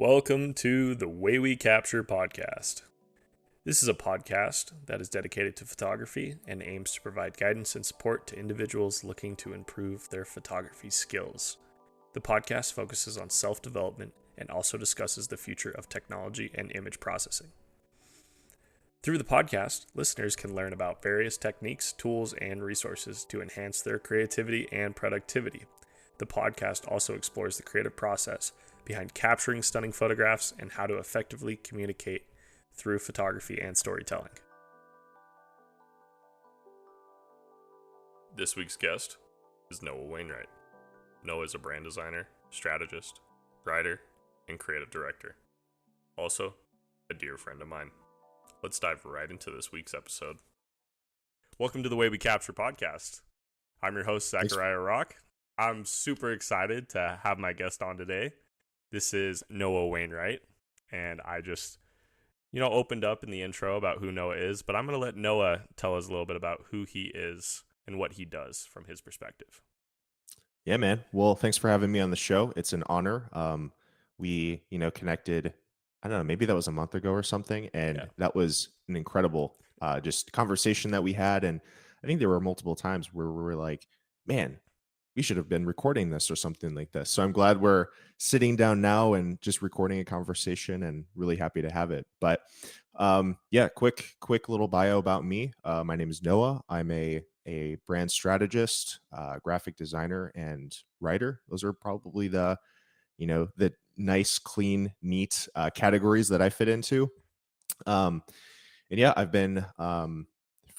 Welcome to the Way We Capture podcast. This is a podcast that is dedicated to photography and aims to provide guidance and support to individuals looking to improve their photography skills. The podcast focuses on self-development and also discusses the future of technology and image processing. Through the podcast, listeners can learn about various techniques, tools, and resources to enhance their creativity and productivity. The podcast also explores the creative process behind capturing stunning photographs and how to effectively communicate through photography and storytelling. This week's guest is Noah Wainwright. Noah is a brand designer, strategist, writer, and creative director. Also, a dear friend of mine. Let's dive right into this week's episode. Welcome to the Way We Capture podcast. I'm your host, Zachariah Rock. I'm super excited to have my guest on today. This is Noah Wainwright, and I just, opened up in the intro about who Noah is, but I'm going to let Noah tell us a little bit about who he is and what he does from his perspective. Yeah, man. Well, thanks for having me on the show. It's an honor. We, connected, I don't know, maybe that was a month ago or something. And that was an incredible just conversation that we had. And I think there were multiple times where we were like, man, we should have been recording this or something like this. So I'm glad we're sitting down now and just recording a conversation, and really happy to have it. But quick little bio about me. My name is Noah. I'm a brand strategist, graphic designer, and writer. Those are probably the nice, clean, neat categories that I fit into. I've been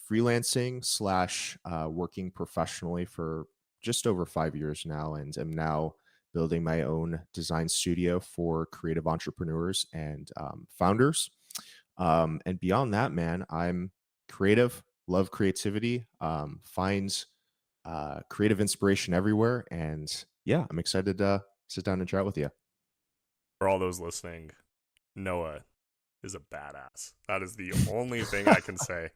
freelancing / working professionally for just over 5 years now, and am now building my own design studio for creative entrepreneurs and founders. And beyond that, man, I'm creative, love creativity, find creative inspiration everywhere. And yeah, I'm excited to sit down and chat with you. For all those listening, Noah is a badass. That is the only thing I can say.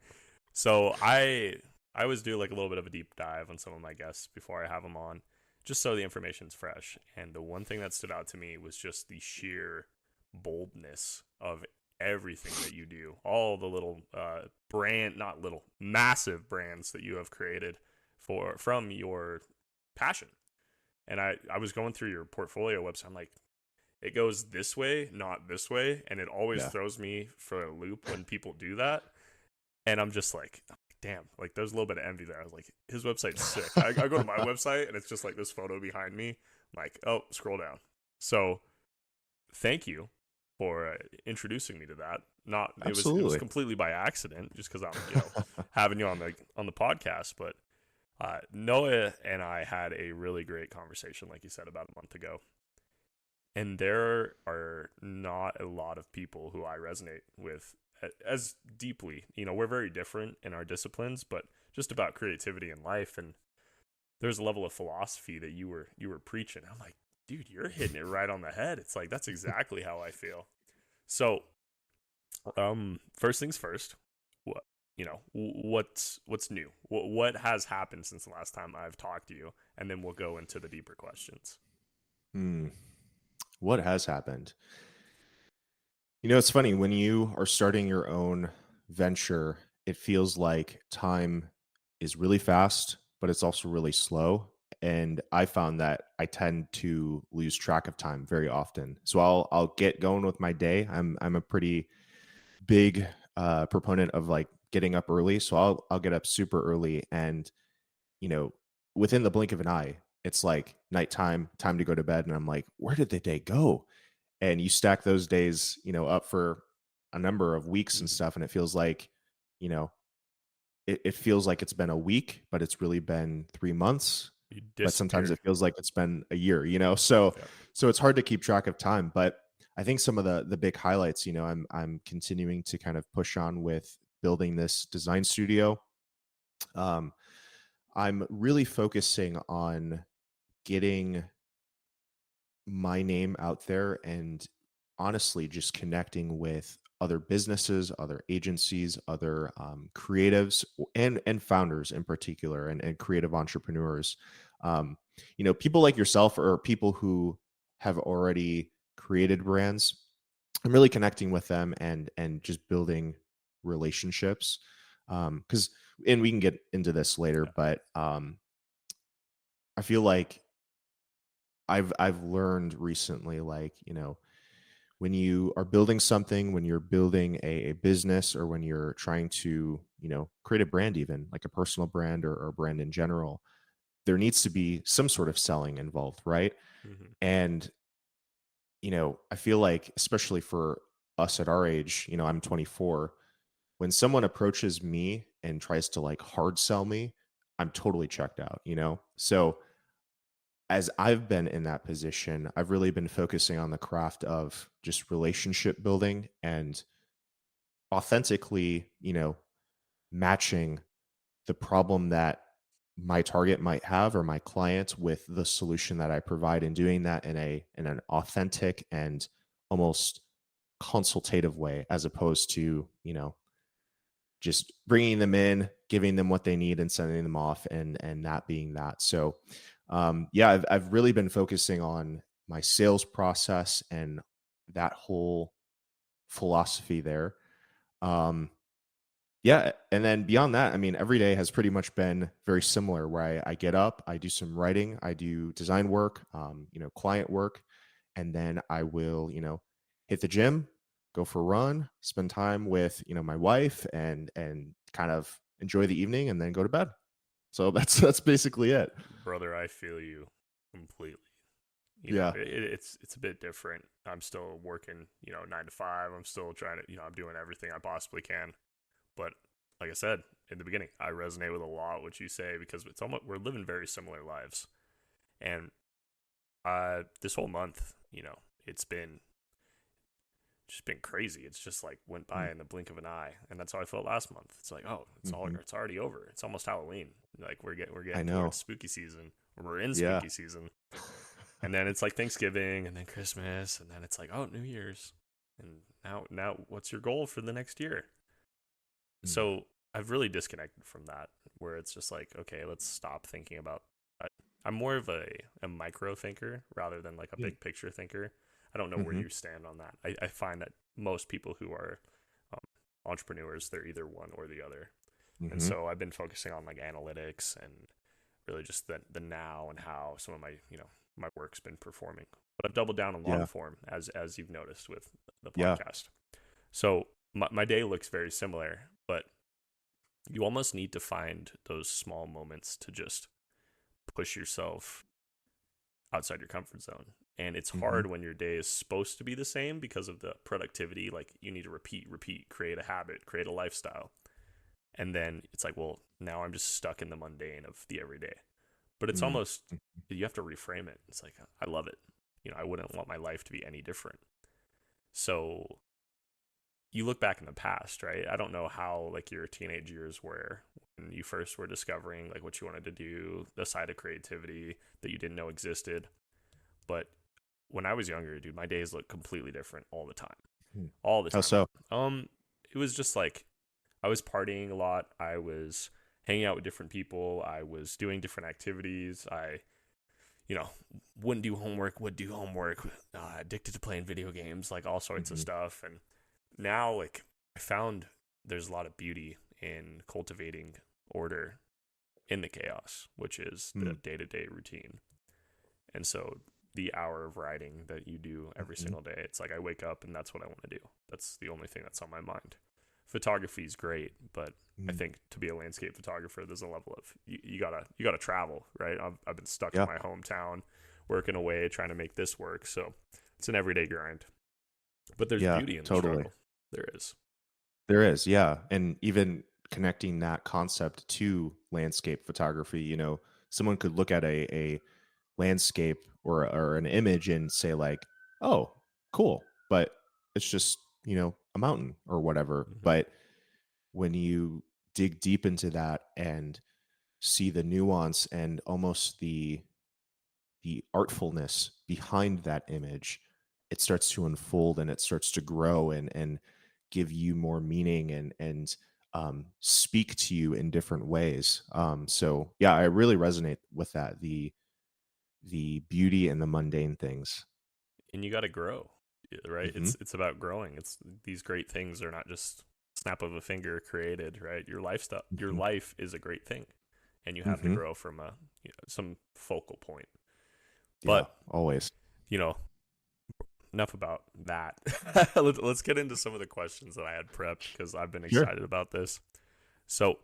So I always do like a little bit of a deep dive on some of my guests before I have them on, just so the information's fresh. And the one thing that stood out to me was just the sheer boldness of everything that you do. All the little massive brands that you have created from your passion. And I was going through your portfolio website. I'm like, it goes this way, not this way. And it always throws me for a loop when people do that. And I'm just like, damn, like there's a little bit of envy there. I was like, his website's sick. I go to my website and it's just like this photo behind me. I'm like, oh, scroll down. So thank you for introducing me to that. It was completely by accident, just because I'm having you on the podcast. But Noah and I had a really great conversation, like you said, about a month ago. And there are not a lot of people who I resonate with as deeply. We're very different in our disciplines, but just about creativity in life. And there's a level of philosophy that you were preaching. I'm like, dude, you're hitting it right on the head. It's like, that's exactly how I feel. So, first things first, what's new? What has happened since the last time I've talked to you? And then we'll go into the deeper questions. What has happened? It's funny, when you are starting your own venture, it feels like time is really fast, but it's also really slow. And I found that I tend to lose track of time very often. So I'll get going with my day. I'm a pretty big proponent of like getting up early. So I'll get up super early, and within the blink of an eye, it's like nighttime, time to go to bed. And I'm like, where did the day go? And you stack those days, up for a number of weeks and stuff. And it feels like, it feels like it's been a week, but it's really been 3 months. But sometimes it feels like it's been a year, so it's hard to keep track of time. But I think some of the big highlights, I'm continuing to kind of push on with building this design studio. I'm really focusing on getting my name out there, and honestly just connecting with other businesses, other agencies, other creatives, and founders in particular, and creative entrepreneurs. People like yourself, or people who have already created brands, I'm really connecting with them and just building relationships. Because and we can get into this later, Yeah. but I feel like I've learned recently, like, when you are building something, when you're building a business, or when you're trying to, create a brand, even like a personal brand or a brand in general, there needs to be some sort of selling involved, right? Hmm. And, I feel like, especially for us at our age, I'm 24, when someone approaches me and tries to like hard sell me, I'm totally checked out. So as I've been in that position, I've really been focusing on the craft of just relationship building and authentically, matching the problem that my target might have, or my client, with the solution that I provide, and doing that in an authentic and almost consultative way, as opposed to, just bringing them in, giving them what they need, and sending them off, and that being that. So, yeah, I've really been focusing on my sales process and that whole philosophy there. Um, yeah, and then beyond that, I mean, every day has pretty much been very similar. Where I get up, I do some writing, I do design work, client work, and then I will, hit the gym, go for a run, spend time with, my wife, and kind of enjoy the evening, and then go to bed. So that's basically it. Brother, I feel you completely. Yeah. It's a bit different. I'm still working, 9 to 5. I'm still trying to, I'm doing everything I possibly can. But like I said in the beginning, I resonate with a lot what you say, because it's almost, we're living very similar lives. And this whole month, it's been just been crazy. It's just like went by in the blink of an eye, and that's how I felt last month. It's like, oh, Mm-hmm. it's already over. It's almost Halloween. Like we're I getting know. towards spooky season, or we're in Yeah. spooky season, and then it's like Thanksgiving, and then Christmas, and then it's like, oh, New Year's, and now what's your goal for the next year? Mm. So I've really disconnected from that, where it's just like, okay, let's stop thinking about. I, I'm more of a micro thinker rather than like a Mm. big picture thinker. I don't know where Mm-hmm. you stand on that. I find that most people who are um, entrepreneurs, they're either one or the other. And Mm-hmm. so I've been focusing on like analytics and really just the now, and how some of my my work's been performing. But I've doubled down on long Yeah. form, as you've noticed with the Yeah. podcast. So my day looks very similar, but you almost need to find those small moments to just push yourself outside your comfort zone. And it's Mm-hmm. hard when your day is supposed to be the same because of the productivity. Like you need to repeat, create a habit, create a lifestyle. And then it's like, well, now I'm just stuck in the mundane of the everyday. But it's Mm. almost, you have to reframe it. It's like, I love it. I wouldn't want my life to be any different. So you look back in the past, right? I don't know how like your teenage years were when you first were discovering like what you wanted to do, the side of creativity that you didn't know existed. But when I was younger, dude, my days looked completely different all the time. Mm. All the How time. so? It was just like I was partying a lot. I was hanging out with different people. I was doing different activities. I, you know, wouldn't do homework, would do homework, addicted to playing video games, like all sorts of Mm-hmm. stuff. And now, like, I found there's a lot of beauty in cultivating order in the chaos, which is the Mm. day to day routine. And so the hour of writing that you do every Mm-hmm. single day, it's like I wake up and that's what I want to do. That's the only thing that's on my mind. Photography is great, but I Mm. think to be a landscape photographer, there's a level of you gotta travel, right? I've been stuck in Yeah. my hometown, working away, trying to make this work. So it's an everyday grind. But there's Yeah. beauty in the Totally. struggle. There is. There is, yeah. And even connecting that concept to landscape photography, someone could look at a landscape or an image and say like, "Oh, cool," but it's just a mountain or whatever. Hmm. But when you dig deep into that and see the nuance and almost the artfulness behind that image, it starts to unfold and it starts to grow and give you more meaning and speak to you in different ways. So yeah, I really resonate with that, the beauty and the mundane things. And you got to grow. right? Mm-hmm. It's about growing. It's these great things are not just snap of a finger created, right? Your Mm-hmm. life is a great thing, and you have to Mm-hmm. grow from some focal point. Yeah, But always. you know, enough about that. Let's get into some of the questions that I had prepped because I've been Sure. excited about this. So,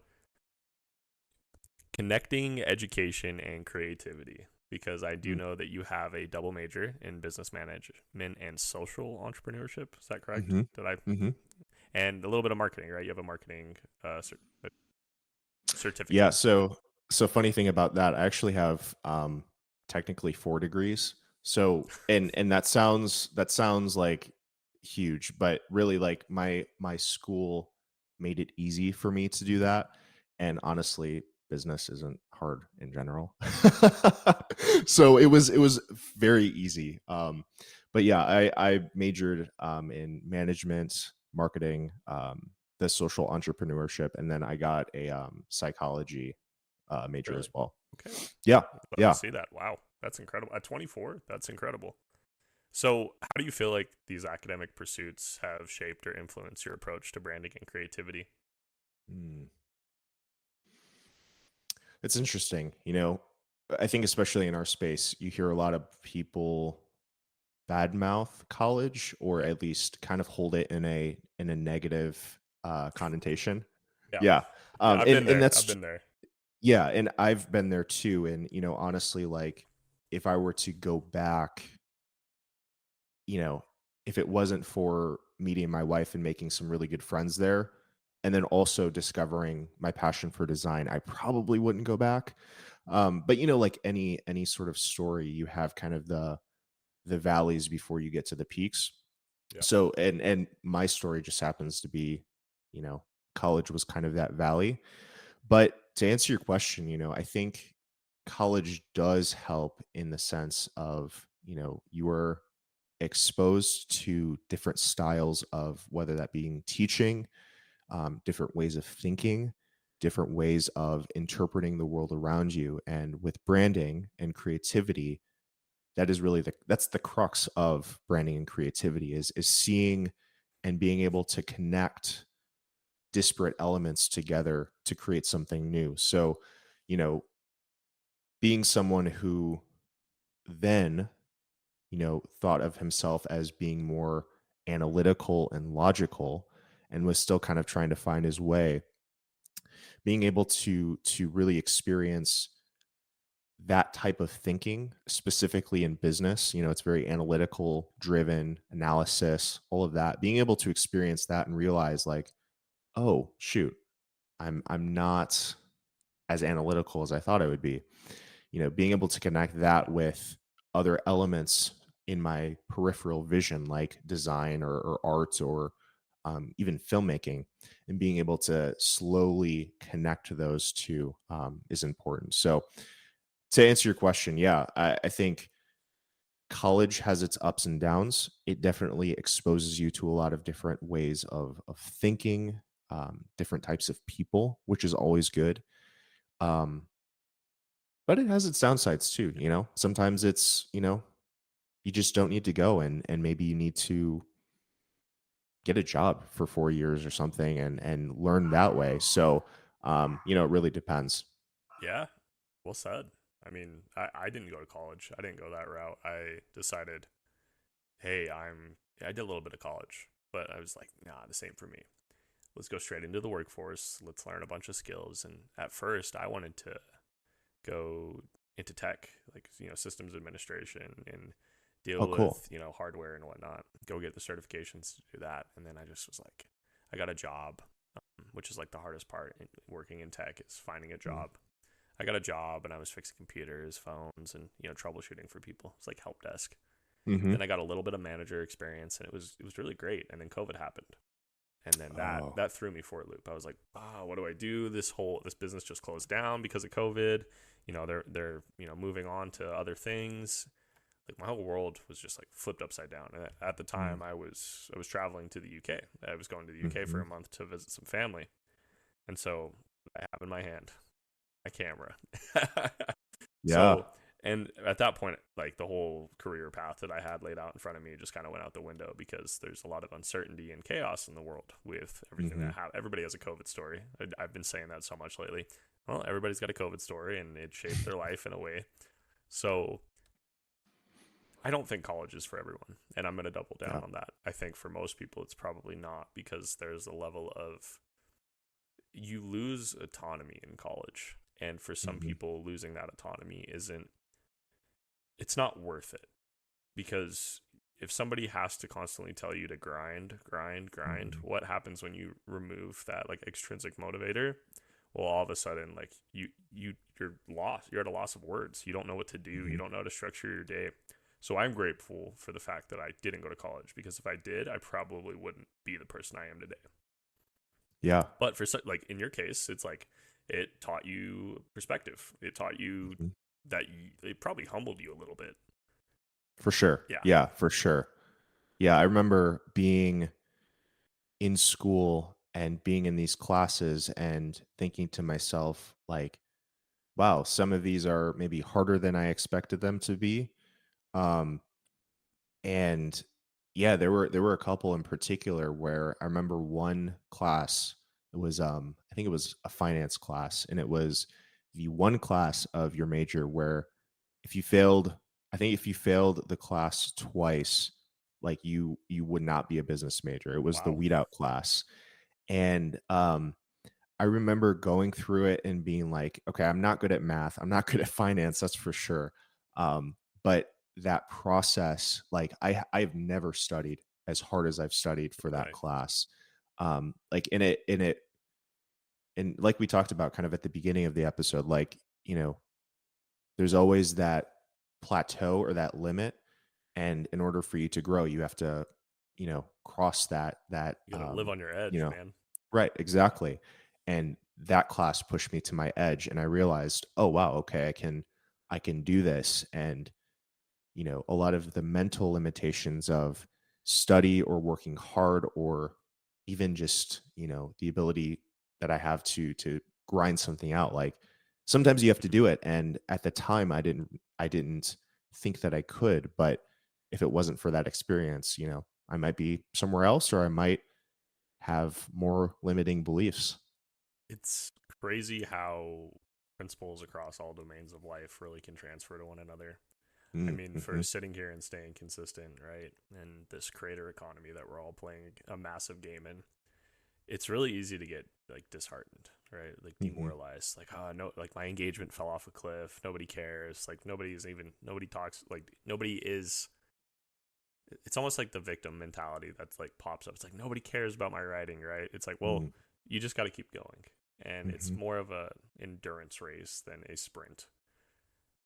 connecting education and creativity, because I do know that you have a double major in business management and social entrepreneurship. Is that correct? Mm-hmm. Did I Mm-hmm. And a little bit of marketing, right? You have a marketing Yeah, certificate. so funny thing about that, I actually have technically 4 degrees. So and that sounds like huge, but really like my school made it easy for me to do that. And honestly, business isn't hard in general. So it was very easy. But yeah, I majored in management, marketing, the social entrepreneurship, and then I got a psychology major Really? as well. Okay. Yeah, Love to yeah. see that. Wow. That's incredible. At 24, that's incredible. So, how do you feel like these academic pursuits have shaped or influenced your approach to branding and creativity? Mm. It's interesting. I think especially in our space, you hear a lot of people badmouth college, or Yeah. at least kind of hold it in a negative connotation. Yeah. Yeah, Yeah. I've been and there. I've that's been there. yeah, and I've been there too. And honestly, like if I were to go back, you know, if it wasn't for meeting my wife and making some really good friends there, and then also discovering my passion for design, I probably wouldn't go back. But like any sort of story, you have kind of the valleys before you get to the peaks. Yeah. So and my story just happens to be, college was kind of that valley. But to answer your question, I think college does help in the sense of, you are exposed to different styles of whether that being teaching, different ways of thinking, different ways of interpreting the world around you. And with branding and creativity, that is really that's the crux of branding and creativity is seeing and being able to connect disparate elements together to create something new. So, you know, being someone who then, thought of himself as being more analytical and logical and was still kind of trying to find his way, being able to really experience that type of thinking specifically in business. It's very analytical driven analysis, all of that, being able to experience that and realize like, oh shoot, I'm not as analytical as I thought I would be. Being able to connect that with other elements in my peripheral vision, like design or art or even filmmaking, and being able to slowly connect those two is important. So, to answer your question, yeah, I think college has its ups and downs. It definitely exposes you to a lot of different ways of thinking, different types of people, which is always good. Um, but it has its downsides too. Sometimes it's you just don't need to go, and maybe you need to get a job for 4 years or something and learn that way. So it really depends. Yeah. Well said. I mean, I didn't go to college. I didn't go that route. I decided, hey, I did a little bit of college, but I was like, nah, this ain't for me. Let's go straight into the workforce. Let's learn a bunch of skills. And at first, I wanted to go into tech, like, systems administration and Oh, deal cool. with, hardware and whatnot, go get the certifications to do that. And then I just was like, I got a job, which is like the hardest part in working in tech is finding a job. I got a job and I was fixing computers, phones, and, troubleshooting for people. It's like help desk. Mm-hmm. Then I got a little bit of manager experience and it was really great. And then COVID happened. And then that Oh. that threw me for a loop. I was like, what do I do? This business just closed down because of COVID. They're moving on to other things. Like my whole world was just like flipped upside down. And at the time, I was traveling to the UK. I was going to the UK for Mm-hmm. a month to visit some family, and so I have in my hand a camera. Yeah. So And at that point, like the whole career path that I had laid out in front of me just kind of went out the window because there's a lot of uncertainty and chaos in the world with everything Mm-hmm. everybody has a COVID story. I've been saying that so much lately. Well, everybody's got a COVID story and it shaped their life in a way. So I don't think college is for everyone. And I'm going to double down Yeah. on that. I think for most people, it's probably not because there's a level of you lose autonomy in college. And for some Mm-hmm. people, losing that autonomy it's not worth it because if somebody has to constantly tell you to grind, Mm-hmm. what happens when you remove that like extrinsic motivator? Well, all of a sudden, like you're lost. You're at a loss of words. You don't know what to do. You Mm-hmm. don't know how to structure your day. So I'm grateful for the fact that I didn't go to college because if I did, I probably wouldn't be the person I am today. Yeah. But for like in your case, it's like it taught you perspective. It taught you Mhm. that it probably humbled you a little bit. For sure. Yeah. Yeah, for sure. Yeah, I remember being in school and being in these classes and thinking to myself, like, wow, some of these are maybe harder than I expected them to be. Um, and yeah, there were a couple in particular where I remember one class, it was I think it was a finance class, and it was the one class of your major where if you failed, I think if you failed the class twice, like you would not be a business major. It was the Wow. weed out class. And I remember going through it and being like, okay, I'm not good at math. I'm not good at finance, that's for sure. But that process, like I've never studied as hard as I've studied for that Right. class. Like and like we talked about kind of at the beginning of the episode, like, there's always that plateau or that limit. And in order for you to grow, you have to, cross that, You got to live on your you edge, know, man. right, exactly. And that class pushed me to my edge and I realized, oh wow, okay, I can do this. And a lot of the mental limitations of study or working hard or even just, the ability that I have to grind something out. Like sometimes you have to do it. And at the time I didn't think that I could, but if it wasn't for that experience, I might be somewhere else or I might have more limiting beliefs. It's crazy how principles across all domains of life really can transfer to one another. I mean, for Mm-hmm. sitting here and staying consistent, right? And this creator economy that we're all playing a massive game in, it's really easy to get like disheartened, right? Like Mm-hmm. demoralized. Like, oh no, like my engagement fell off a cliff. Nobody cares. Like nobody talks. Like nobody is. It's almost like the victim mentality that's like pops up. It's like nobody cares about my writing, right? It's like, well, you just got to keep going, and it's Mm-hmm. more of a endurance race than a sprint.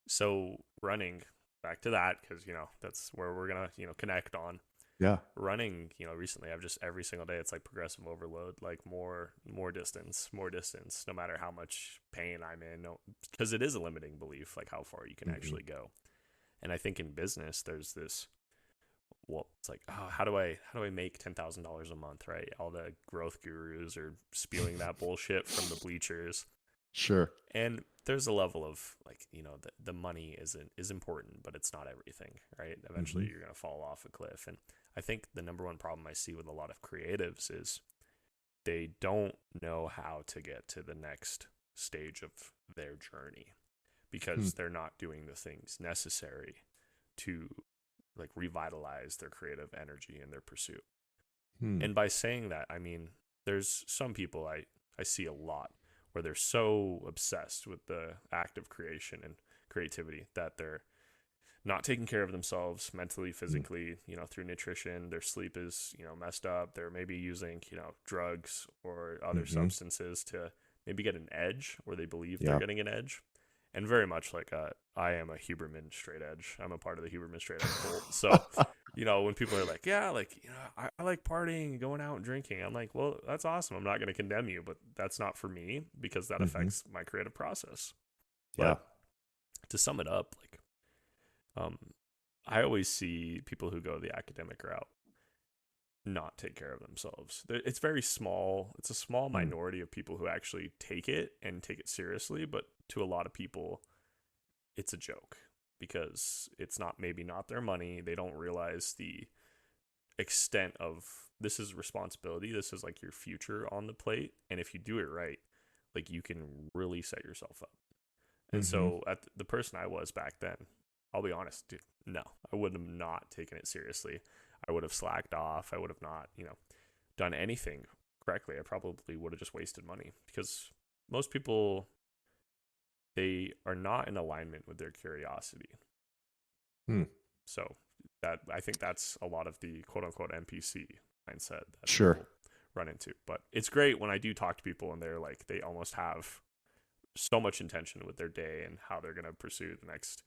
So running, back to that because that's where we're gonna connect on Yeah. running. Recently I've just every single day it's like progressive overload, like more distance, no matter how much pain I'm in. No, because it is a limiting belief, like how far you can Mm-hmm. actually go. And I think in business there's this, well, it's like, oh, how do I make $10,000 a month, right? All the growth gurus are spewing that bullshit from the bleachers. Sure. And there's a level of like, the money is important, but it's not everything, right? Mm-hmm. Eventually you're going to fall off a cliff. And I think the number one problem I see with a lot of creatives is they don't know how to get to the next stage of their journey Hmm. because they're not doing the things necessary to like revitalize their creative energy in their pursuit. Hmm. And by saying that, I mean, there's some people I see a lot where they're so obsessed with the act of creation and creativity that they're not taking care of themselves mentally, Hmm. physically, through nutrition. Their sleep is, messed up. They're maybe using, drugs or other Mm-hmm. substances to maybe get an edge, or they believe they're Yeah. getting an edge. And very much like I am a Huberman straight edge. I'm a part of the Huberman straight edge cult. So, when people are like, yeah, like, I like partying, going out and drinking. I'm like, well, that's awesome. I'm not going to condemn you, but that's not for me because that Mm-hmm. affects my creative process. Yeah. But to sum it up, like, um, I always see people who go the academic route not take care of themselves. It's very small. It's a small Hmm. minority of people who actually take it and take it seriously, but to a lot of people, it's a joke. because it's not, maybe not their money. They don't realize the extent of, this is responsibility. This is like your future on the plate. And if you do it right, like you can really set yourself up. And Mm-hmm. so at the person I was back then, I'll be honest, dude, no, I would have not taken it seriously. I would have slacked off. I would have not, done anything correctly. I probably would have just wasted money, because most people, they are not in alignment with their curiosity. Hmm. So that, I think that's a lot of the quote unquote NPC mindset that Sure. people run into. But it's great when I do talk to people and they're like, they almost have so much intention with their day and how they're going to pursue the next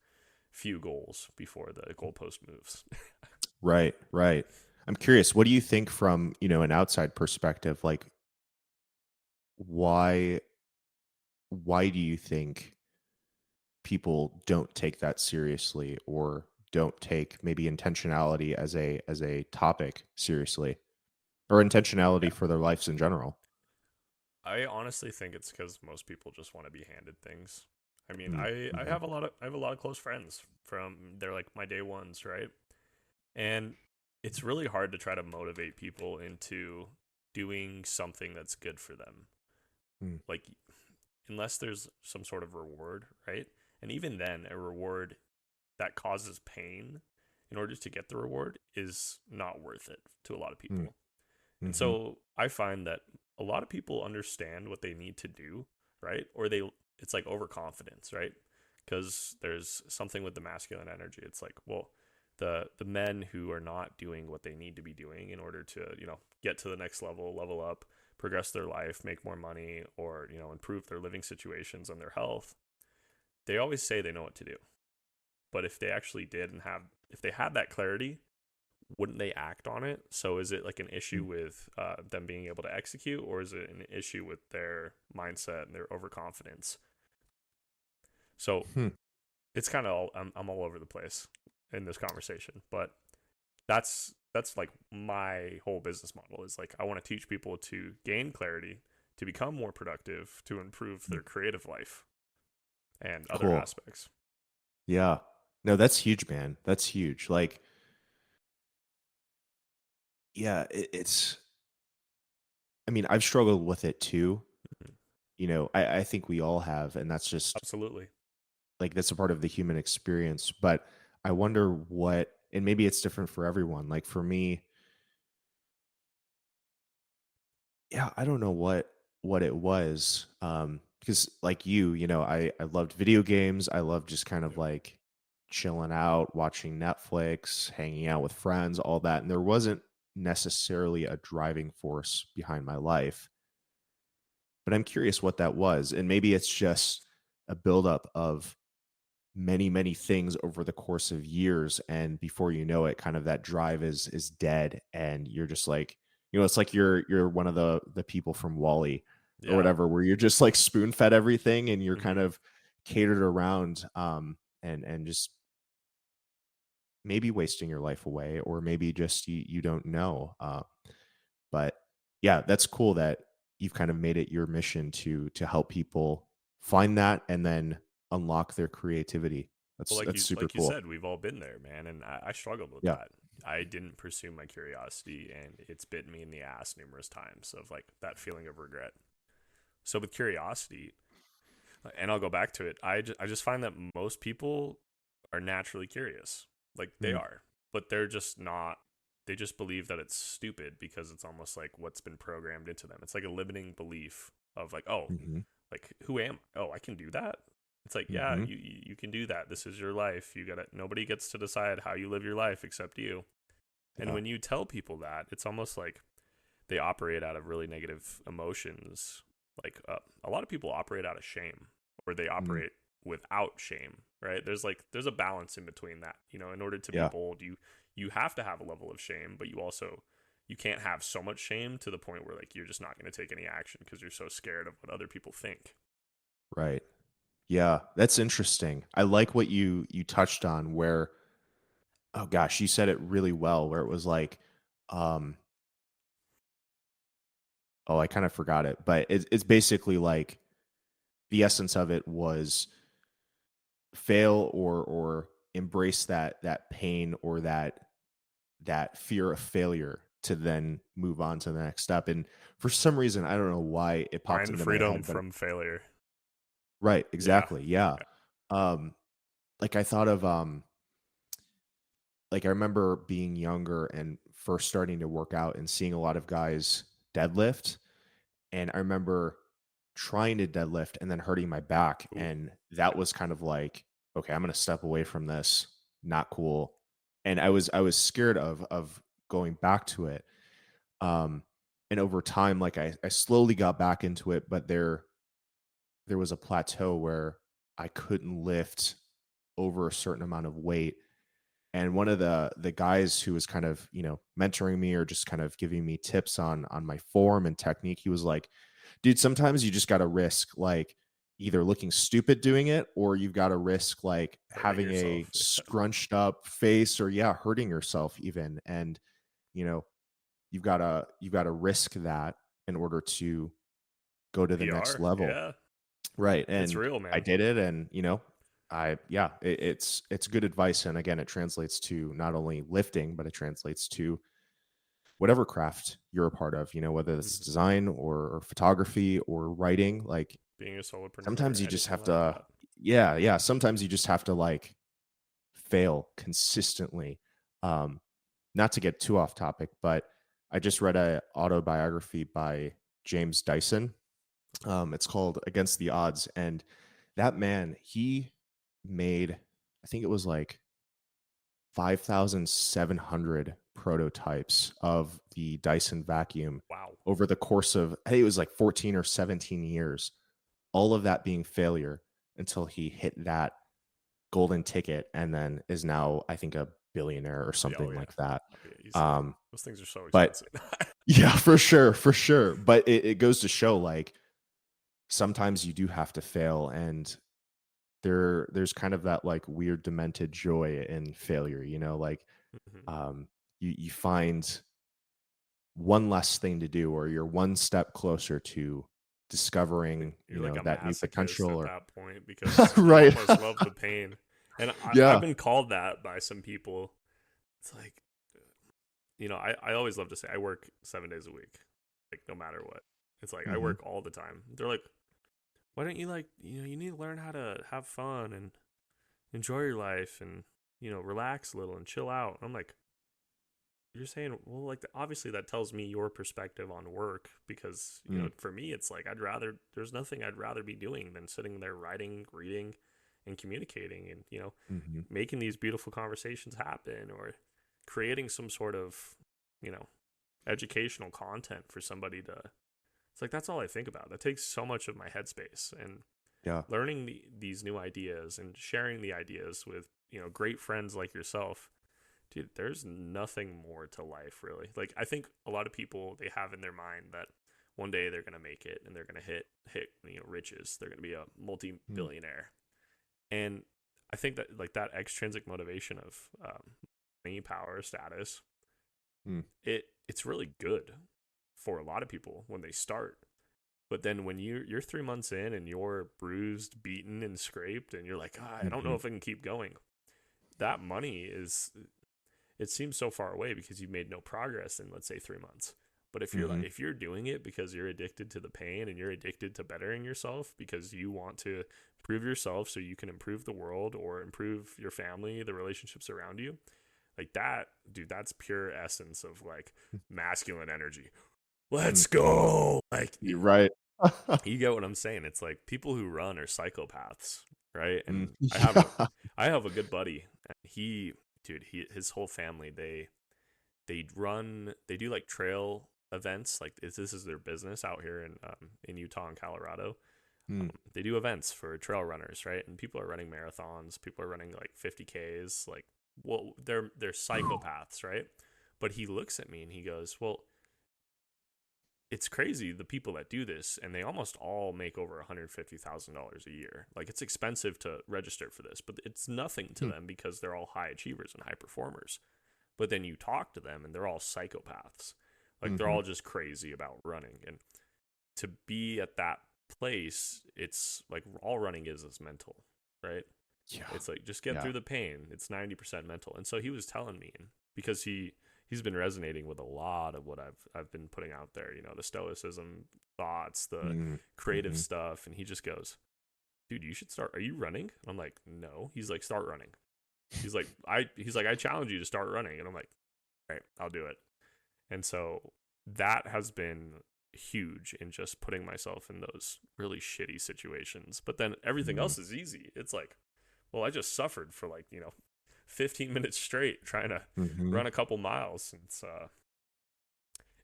few goals before the goalpost moves. Right. Right. I'm curious, what do you think from, an outside perspective? Like, why do you think people don't take that seriously, or don't take maybe intentionality as a topic seriously, or intentionality Yeah. for their lives in general? I honestly think it's because most people just want to be handed things. I mean, I Mm-hmm. have a lot of close friends from, they're like my day ones, right? And it's really hard to try to motivate people into doing something that's good for them. Mm. Like, unless there's some sort of reward, right? And even then, a reward that causes pain in order to get the reward is not worth it to a lot of Mm. people. And Mm-hmm. so I find that a lot of people understand what they need to do, right? Or it's like overconfidence, right? Because there's something with the masculine energy. It's like, well, the men who are not doing what they need to be doing in order to, get to the next level up, progress their life, make more money, or, improve their living situations and their health, they always say they know what to do. But if they actually did and if they had that clarity, wouldn't they act on it? So is it like an issue with them being able to execute, or is it an issue with their mindset and their overconfidence? So Hmm. it's kind of all, I'm all over the place in this conversation, but that's like my whole business model is like, I want to teach people to gain clarity, to become more productive, to improve their creative life and other Cool. aspects. Yeah. No, that's huge, man. That's huge. Like, yeah, it's, I mean, I've struggled with it too. Mhm. I think we all have, and that's just Absolutely. like, that's a part of the human experience. But I wonder what, and maybe it's different for everyone. Like for me, yeah, I don't know what it was. Because like I loved video games. I loved just kind of Yep. like chilling out, watching Netflix, hanging out with friends, all that. And there wasn't necessarily a driving force behind my life. But I'm curious what that was. And maybe it's just a buildup of many, many things over the course of years. And before you know it, kind of that drive is dead. And you're just like, it's like you're one of the people from Wally or Yeah. whatever, where you're just like spoon fed everything and you're kind Hmm. of catered around, and just maybe wasting your life away, or maybe just you don't know. But yeah, that's cool that you've kind of made it your mission to help people find that and then unlock their creativity. Well, That's super like you cool. said, we've all been there, man, and I struggled with Yeah. that. I didn't pursue my curiosity, and it's bitten me in the ass numerous times of like that feeling of regret. So with curiosity, and I'll go back to it, I just find that most people are naturally curious, like they Mm. are, but they're just not. They just believe that it's stupid because it's almost like what's been programmed into them. It's like a limiting belief of like, oh, Mhm. like who am I? Oh, I can do that. It's like, yeah, Mhm. you can do that. This is your life. You got it. Nobody gets to decide how you live your life except you. And Yeah. when you tell people that, it's almost like they operate out of really negative emotions. Like a lot of people operate out of shame, or they Mm. operate without shame, right? There's a balance in between that. In order to be Yeah. bold, you have to have a level of shame, but you can't have so much shame to the point where like you're just not going to take any action because you're so scared of what other people think. Right. Yeah, that's interesting. I like what you touched on, where, oh gosh, you said it really well, where it was like, um oh, I kind of forgot it, but it's basically like the essence of it was fail or embrace that pain or that fear of failure to then move on to the next step. And for some reason, I don't know why it popped Find into my freedom head, but from failure. right, Yeah. exactly. Yeah. Um, like I thought of like I remember being younger and first starting to work out and seeing a lot of guys deadlift. And I remember trying to deadlift and then hurting my back. Ooh. And that was kind of like, okay, I'm gonna step away from this. Not cool. And I was scared of going back to it. Um and over time, like I slowly got back into it, but there was a plateau where I couldn't lift over a certain amount of weight. And one of the guys who was kind of, mentoring me or just kind of giving me tips on my form and technique, he was like, dude, sometimes you just got to risk like either looking stupid doing it, or you've got to risk like Hurting having a yourself. scrunched up face, or yeah, hurting yourself even. And you know you've got to risk that in order to go to the next PR. level. Yeah. Right. It's And real, I man. did it. And it's good advice. And again, it translates to not only lifting, but it translates to whatever craft you're a part of, whether it's Mhm. design or photography or writing. Like Being a solopreneur, sometimes you just anything have like to, that. yeah, sometimes you just have to like fail consistently. Um, Not to get too off topic, but I just read a autobiography by James Dyson. It's called Against the Odds. And that man, he made, I think it was like 5,700 prototypes of the Dyson vacuum Wow. over the course of, I think it was like 14 or 17 years, all of that being failure until he hit that golden ticket and then is now, I think, a billionaire or Yeah, oh something yeah. like that. Oh yeah, easily. Um, Those things are so but expensive. yeah, for sure, for sure. But it goes to show like sometimes you do have to fail, and there's kind of that like weird demented joy in failure, like Mhm. um you find one less thing to do, or you're one step closer to discovering, You're like a that new masochist potential at or that point because you right. almost love the pain. And I've Yeah. been called that by some people. It's like, I always love to say I work 7 days a week, like no matter what. It's like I Hmm. work all the time. They're like, why don't you like, you need to learn how to have fun and enjoy your life and, relax a little and chill out. I'm like, you're saying, well, like obviously that tells me your perspective on work because, Mm. for me, it's like there's nothing I'd rather be doing than sitting there writing, reading, and communicating and, Hmm. making these beautiful conversations happen or creating some sort of, you know, educational content for somebody to. It's like that's all I think about. That takes so much of my headspace and Yeah. learning these new ideas and sharing the ideas with, great friends like yourself. Dude, there's nothing more to life really. Like I think a lot of people they have in their mind that one day they're gonna make it and they're gonna hit riches. They're gonna be a Mm. multi-billionaire. And I think that like that extrinsic motivation of money, power, status, Mm. it's really good for a lot of people when they start. But then when you're 3 months in and you're bruised, beaten, and scraped, and you're like, I don't know Hmm. if I can keep going. That money is it seems so far away because you've made no progress in let's say 3 months. But Hmm. if you're doing it because you're addicted to the pain and you're addicted to bettering yourself because you want to improve yourself so you can improve the world or improve your family, the relationships around you, like that, dude, that's pure essence of like masculine energy. Mm. Let's go. Like You're right. you get what I'm saying? It's like people who run are psychopaths, right? Mm. And Yeah. I have a good buddy. And his whole family they do like trail events. Like this is their business out here in Utah and Colorado. Mm. They do events for trail runners, right? And people are running marathons. People are running like 50Ks. Like, well, they're psychopaths, right? But he looks at me and he goes, "Well, it's crazy the people that do this, and they almost all make over $150,000 a year. Like it's expensive to register for this, but it's nothing to Mm. them because they're all high achievers and high performers. But then you talk to them, and they're all psychopaths. Like they're Mhm. all just crazy about running, and to be at that place, it's like all running is mental, right? Yeah. It's like, just get Yeah. through the pain. It's 90% mental. And so he was telling me, because he's been resonating with a lot of what I've been putting out there, the stoicism thoughts, the creative Mm-hmm. stuff, and he just goes, "Dude, you should start. Are you running?" I'm like, "No." He's like, "Start running." He's like, "I challenge you to start running." And I'm like, "All right, I'll do it." And so that has been huge in just putting myself in those really shitty situations. But then everything Mm-hmm. else is easy. It's like, well, I just suffered for 15 minutes straight trying to Mm-hmm. run a couple miles.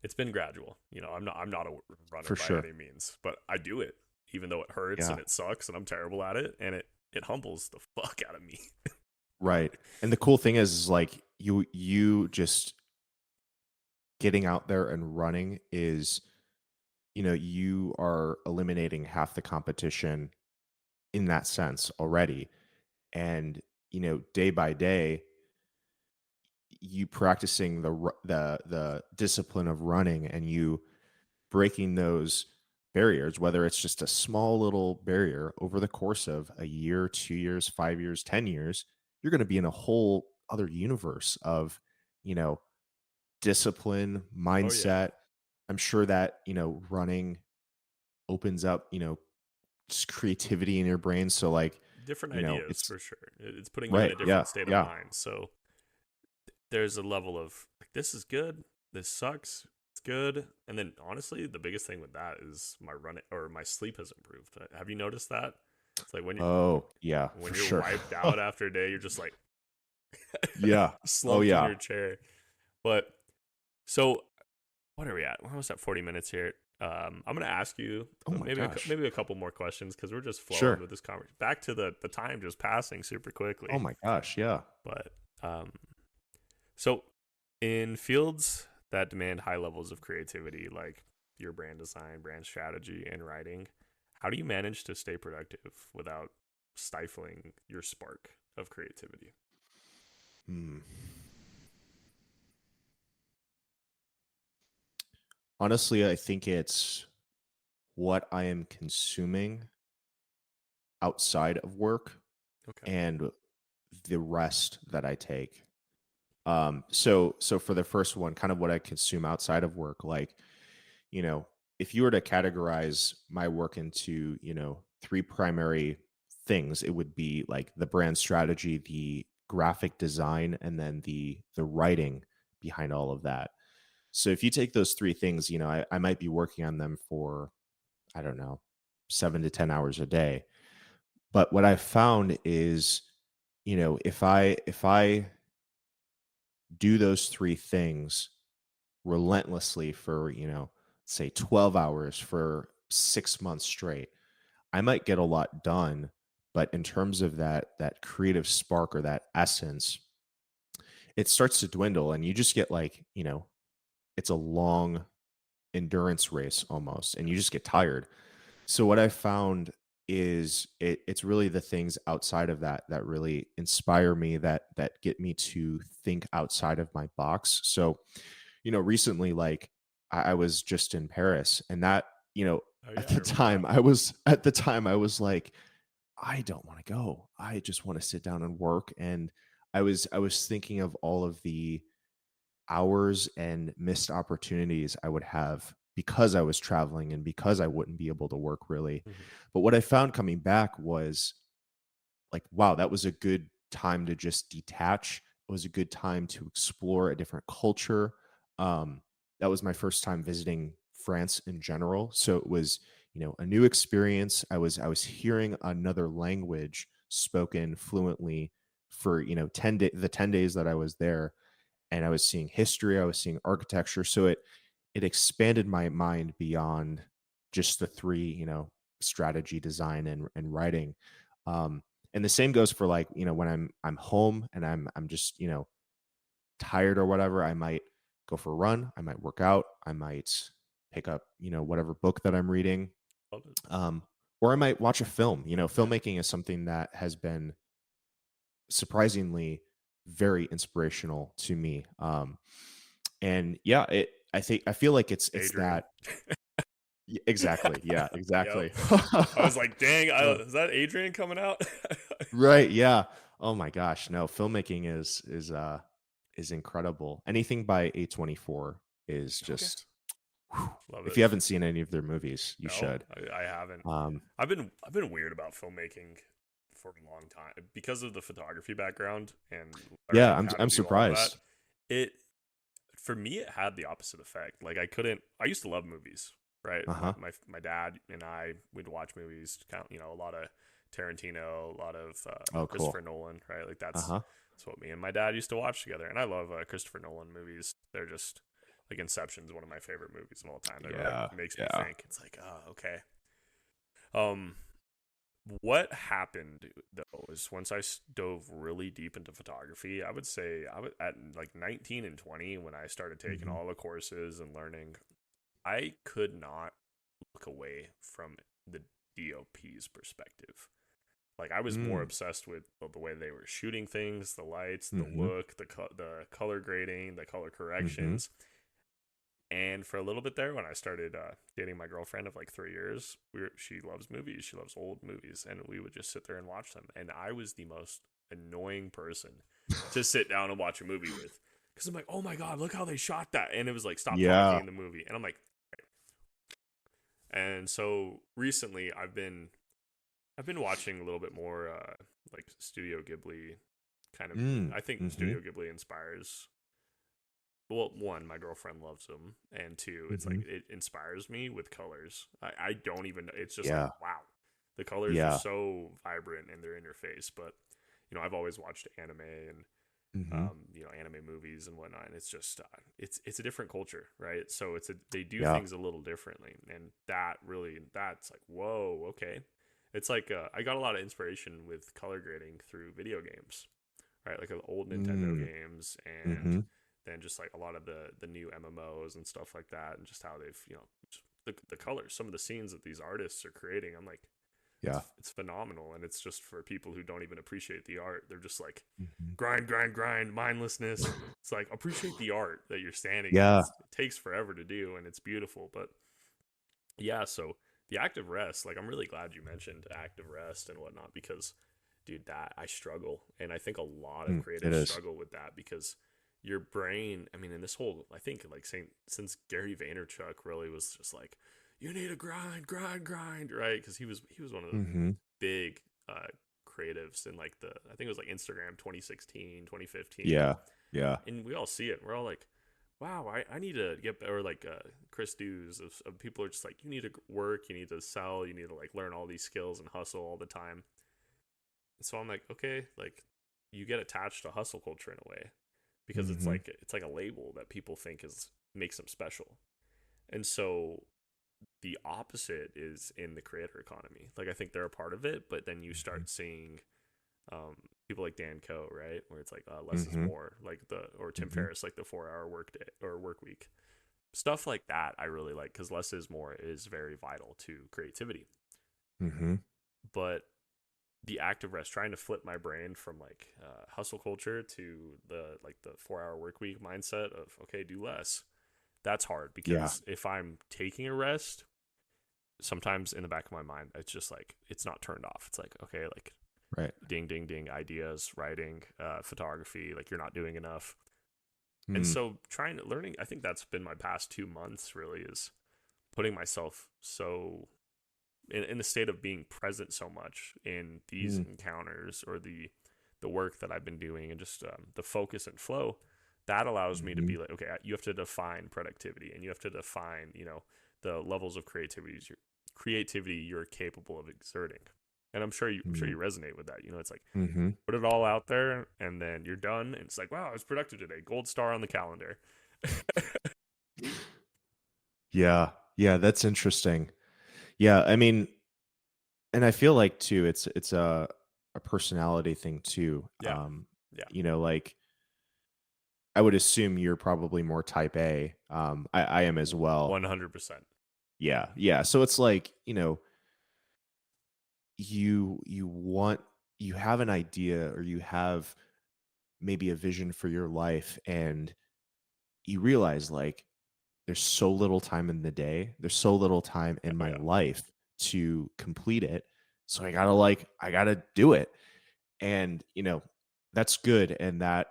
It's been gradual. I'm not a runner For by sure. any means, but I do it even though it hurts Yeah. and it sucks and I'm terrible at it, and it humbles the fuck out of me. Right. And the cool thing is like you just getting out there and running is, you are eliminating half the competition in that sense already. And, day by day, you practicing the discipline of running and you breaking those barriers, whether it's just a small little barrier over the course of a year, 2 years, 5 years, 10 years, you're going to be in a whole other universe of, you know, discipline, Oh yeah, mindset. I'm sure that, running opens up, just creativity in your brain. So like, different ideas it's for sure. It's putting you in right. a Yeah. different state of Yeah. mind. So there's a level of like, this is good, this sucks, it's good, and then honestly, the biggest thing with that is my running or my sleep has improved. Have you noticed that? It's like Oh, yeah, when for you're sure. wiped out after a day, you're just like Yeah. Oh, slumped in yeah. your chair. But so what are we at? We're almost at 40 minutes here. I'm gonna ask you Oh my gosh. maybe a couple more questions because we're just flowing Sure. with this conversation. Back to the time just passing super Oh quickly. my gosh. Yeah. But um, so in fields that demand high levels of creativity, like your brand design, brand strategy, and writing, how do you manage to stay productive without stifling your spark of creativity? Hmm. Honestly, I think it's what I am consuming outside of work Okay. and the rest that I take. So for the first one, kind of what I consume outside of work, like, you know, if you were to categorize my work into, three primary things, it would be like the brand strategy, the graphic design, and then the writing behind all of that. So if you take those three things, I might be working on them for, I don't know, 7 to 10 hours a day. But what I found is, if I do those three things relentlessly for, say 12 hours for 6 months straight, I might get a lot done. But in terms of that creative spark or that essence, it starts to dwindle and you just get like, it's a long endurance race almost, and Yeah. you just get tired. So what I found is it's really the things outside of that that really inspire me, that get me to think outside of my box. So, recently, like I was just in Paris, and that, Oh yeah, I remember that. at the time I was like, I don't want to go. I just want to sit down and work. And I was thinking of all of the hours and missed opportunities I would have because I was traveling and because I wouldn't be able to work really. Hmm. But what I found coming back was like, wow, that was a good time to just detach. It was a good time to explore a different culture. That was my first time visiting France in general. So it was, a new experience. I was hearing another language spoken fluently for, 10 days that I was there, and I was seeing history, I was seeing architecture. So it expanded my mind beyond just the three, strategy, design, and writing. Um, and the same goes for like, when I'm home and I'm just, tired or whatever, I might go for a run, I might work out, I might pick up, whatever book that I'm reading. Love it. Um, or I might watch a film. Yeah. Filmmaking is something that has been surprisingly very inspirational to me. And yeah, I feel like it's Daydream. that. Exactly. Yeah, Yep. exactly. I was like, dang, Uh, is that Adrian coming out? right. Yeah. Oh my gosh. No, filmmaking is incredible. Anything by A24 is Okay. just whew. Love If it. you haven't seen any of their movies, you No, should. I haven't. Um, I've been weird about filmmaking for a long time because of the photography background and yeah, learning how to I'm do all of that. surprised. It for me it had the opposite effect. Like I used to love movies, right? Uh-huh. My dad and I would watch movies, count, a lot of Tarantino, a lot of Oh, Christopher cool. Nolan, right? Like Uh-huh. that's what me and my dad used to watch together. And I love Christopher Nolan movies. They're just like Inception's one of my favorite movies of all time. That really Yeah. makes me Yeah. think. It's like, oh, okay. Um, what happened though is once I dove really deep into photography, I would say I was at like 19 and 20 when I started taking Hmm. all the courses and learning. I could not look away from the DOP's perspective. Like I was more Mm. obsessed with the way they were shooting things, the lights, the Mm-hmm. look, the color grading, the color Mm-hmm. corrections. And for a little bit there, when I started dating my girlfriend of like 3 years, she loves movies. She loves old movies, and we would just sit there and watch them. And I was the most annoying person to sit down and watch a movie with, because I'm like, oh my god, look how they shot that, and it was like stop talking Yeah. in the movie, and I'm like, and so recently I've been watching a little bit more like Studio Ghibli kind of. Mm. I think Mm-hmm. Studio Ghibli inspires, well, one, my girlfriend loves them, and two, it's like Mm-hmm. it inspires me with colors. I don't even, it's just like Yeah. wow, the colors are Yeah. so vibrant and they're in your face. But I've always watched anime and Mm-hmm. anime movies and whatnot, and it's just it's a different culture, right? So they do Yeah. things a little differently, and that's like whoa, okay. It's like I got a lot of inspiration with color grading through video games, right? Like old Nintendo Mm. games, and Mm-hmm. then just like a lot of the new MMOs and stuff like that, and just how they've the colors, some of the scenes that these artists are creating. I'm like, Yeah. it's phenomenal, and it's just for people who don't even appreciate the art. They're just like Mm-hmm. grind, grind, grind, mindlessness. It's like appreciate the art that you're standing in. Yeah. It takes forever to do, and it's beautiful, but yeah. So the active rest, like I'm really glad you mentioned active rest and whatnot because, dude, that I struggle, and I think a lot of It creatives is. struggle with that because your brain. I mean, in this whole, I think like since Gary Vaynerchuk really was just like, you need to grind, grind, grind, right? Because he was one of the Mm-hmm. big creatives in like I think it was like Instagram 2016, 2015, Yeah. Yeah. and we all see it. We're all like, wow, I need to get better. Or like Chris Dews of people are just like, you need to work, you need to sell, you need to like learn all these skills and hustle all the time. And so I'm like, okay, like you get attached to hustle culture in a way because Mm-hmm. it's like a label that people think is makes them special. And so the opposite is in the creator economy. Like I think they're a part of it, but then you start seeing people like Dan Coe, right, where it's like less is Mm-hmm. more, like or Tim Mm-hmm. Ferriss, like the 4 hour work day or work week, stuff like that. I really like because less is more is very vital to creativity. Mm-hmm. But the active rest, trying to flip my brain from like hustle culture to the 4 hour work week mindset of okay, do less. That's hard Yeah. because if I'm taking a rest, sometimes in the back of my mind, it's just like it's not turned off. It's like okay, like Right. ding, ding, ding, ideas, writing, photography, like you're not doing enough. And Mm. so learning, I think that's been my past 2 months really is putting myself so in the state of being present so much in these Mm. encounters or the work that I've been doing and just the focus and flow that allows me to Mm-hmm. be like, okay, you have to define productivity and you have to define, the levels of creativity you're capable of exerting. And I'm sure you resonate with that. It's like Mm-hmm. put it all out there and then you're done and it's like, wow, I was productive today. Gold star on the calendar. Yeah. Yeah. That's interesting. Yeah. I mean, and I feel like too, it's a personality thing too. Yeah. Yeah. Like I would assume you're probably more type A. I am as well. 100%. Yeah. Yeah. So it's like, you want you have an idea or you have maybe a vision for your life and you realize like there's so little time in the day. There's so little time in Oh my yeah. life to complete it. So I gotta do it. And, that's good. And that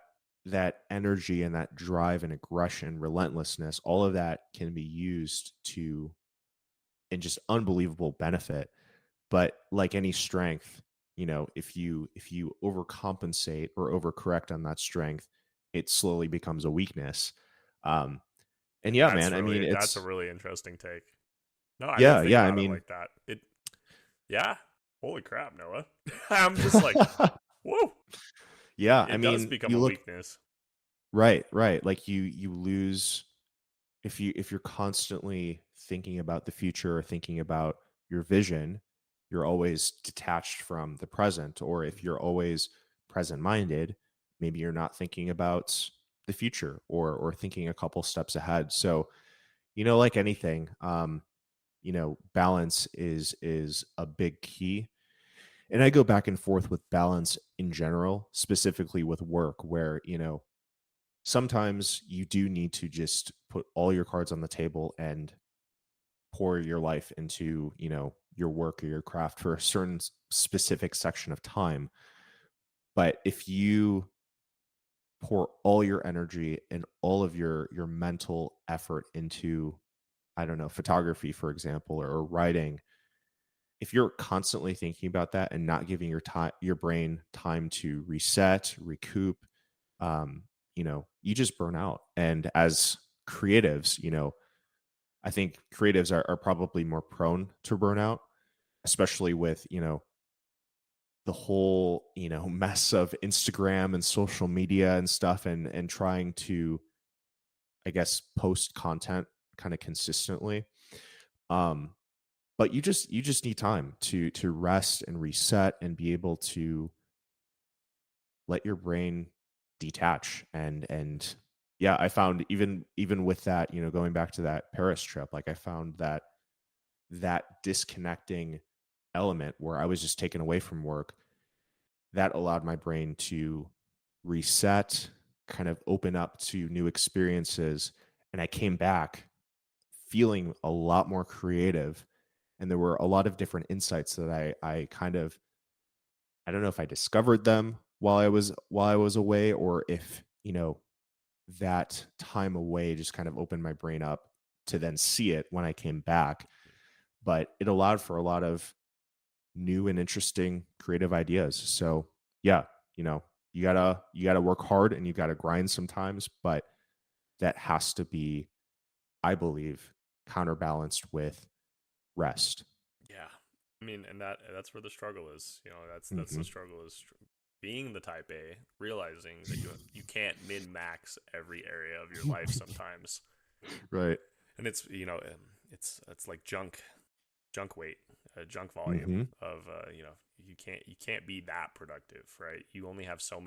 energy and that drive and aggression, relentlessness, all of that can be used to in just unbelievable benefit. But like any strength, if you overcompensate or overcorrect on that strength, it slowly becomes a weakness. Um, and yeah, man, I mean, That's a it's really interesting take. No, I didn't yeah, think yeah, I about it mean, like that. Yeah. Holy crap, Noah. I'm just like, whoa. yeah, I It does mean, become you a look weakness. right, right. Like you lose if you're constantly thinking about the future or thinking about your vision, you're always detached from the present. Or if you're always present minded, maybe you're not thinking about the future or thinking a couple steps ahead. So, like anything, balance is a big key. And I go back and forth with balance in general, specifically with work, where, sometimes you do need to just put all your cards on the table and pour your life into, your work or your craft for a certain specific section of time. But if you pour all your energy and all of your mental effort into, I don't know, photography, for example, or writing, if you're constantly thinking about that and not giving your brain time to reset, recoup, you just burn out. And as creatives, I think creatives are probably more prone to burnout, especially with, the whole, mess of Instagram and social media and stuff, and trying to, I guess, post content kind of consistently. Um, but you just need time to rest and reset and be able to let your brain detach. And yeah, I found even with that, going back to that Paris trip, like I found that disconnecting element where I was just taken away from work, that allowed my brain to reset, kind of open up to new experiences. And I came back feeling a lot more creative. And there were a lot of different insights that I kind of, I don't know if I discovered them while I was away, or if, that time away just kind of opened my brain up to then see it when I came back. But it allowed for a lot of new and interesting creative ideas. So yeah, you know, you gotta work hard and you gotta grind sometimes, but that has to be, I believe, counterbalanced with rest. Yeah. I mean, and that's where the struggle is. That's Hmm. the struggle is being the type A, realizing that you can't min max every area of your life sometimes. Right. And it's like junk weight, junk volume Hmm. of you can't be that productive, right? You only have so